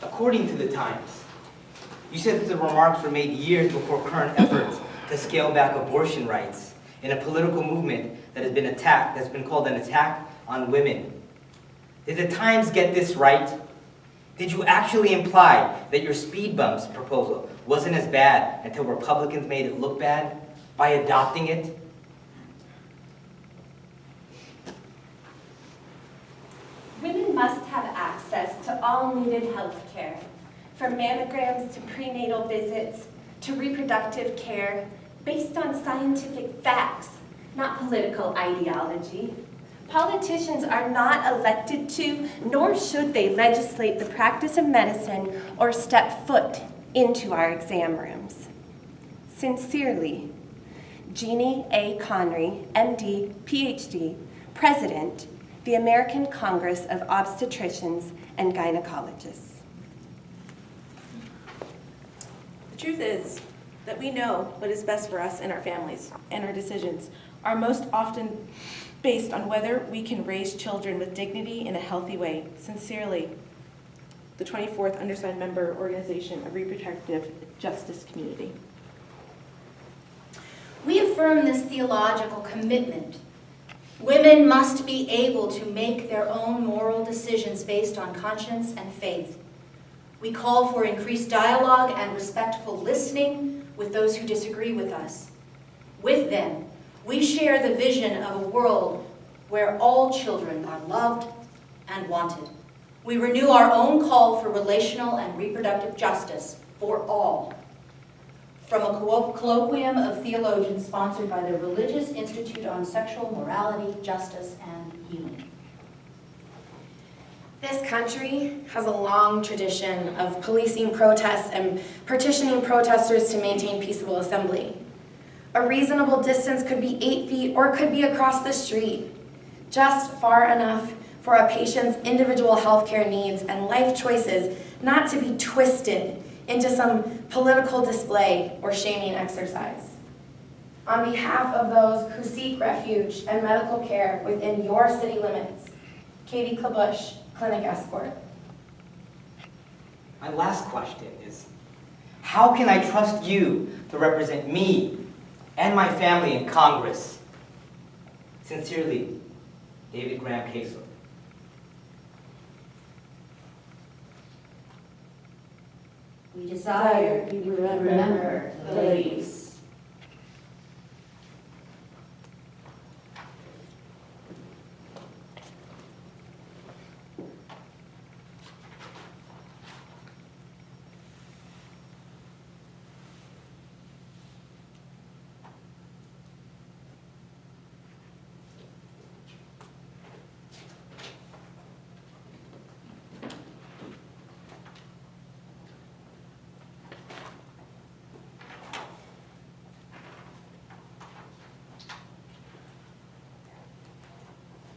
according to the times. You said that the remarks were made years before current efforts to scale back abortion rights in a political movement that has been attacked, that's been called an attack on women. Did the Times get this right? Did you actually imply that your speed bumps proposal wasn't as bad until Republicans made it look bad by adopting it? Women must have access to all needed health care, from mammograms to prenatal visits to reproductive care, based on scientific facts, not political ideology. Politicians are not elected to, nor should they legislate the practice of medicine or step foot into our exam rooms. Sincerely, Jeannie A. Connery, MD, PhD, President, the American Congress of Obstetricians and Gynecologists. The truth is that we know what is best for us and our families, and our decisions are most often based on whether we can raise children with dignity in a healthy way. Sincerely, the 24th Undersigned Member Organization of Reproductive Justice Community. We affirm this theological commitment. Women must be able to make their own moral decisions based on conscience and faith. We call for increased dialogue and respectful listening with those who disagree with us. With them, we share the vision of a world where all children are loved and wanted. We renew our own call for relational and reproductive justice for all. From a colloquium of theologians sponsored by the Religious Institute on Sexual Morality, Justice, and Healing. This country has a long tradition of policing protests and petitioning protesters to maintain peaceable assembly. A reasonable distance could be 8 feet or it could be across the street, just far enough for a patient's individual healthcare needs and life choices not to be twisted into some political display or shaming exercise. On behalf of those who seek refuge and medical care within your city limits, Katie Klabush, Clinic Escort. My last question is, how can I trust you to represent me and my family in Congress? Sincerely, David Graham Kasler. We desire you would remember the ladies.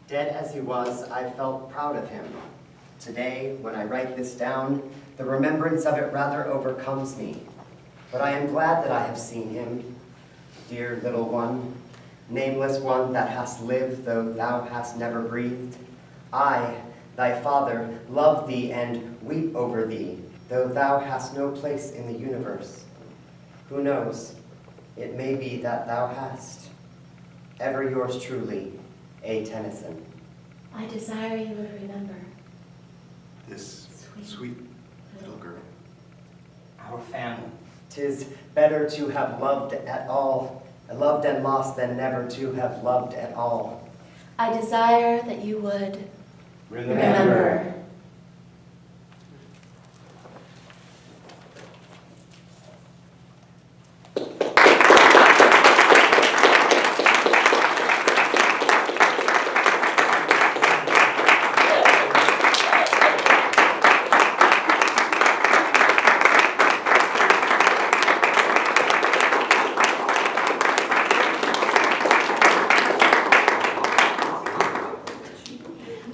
Dead as he was, I felt proud of him. Today, when I write this down, the remembrance of it rather overcomes me. But I am glad that I have seen him, dear little one, nameless one that hast lived though thou hast never breathed. I, thy father, love thee and weep over thee, though thou hast no place in the universe. Who knows, it may be that thou hast. Ever yours truly, A. Tennyson. I desire you would remember This sweet little girl. Our family. 'Tis better to have loved at all, loved and lost, than never to have loved at all. I desire that you would Remember.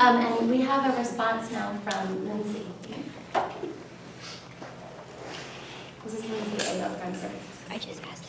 And we have a response now from Lindsay. This is Lindsay A. of Brunswick. I just passed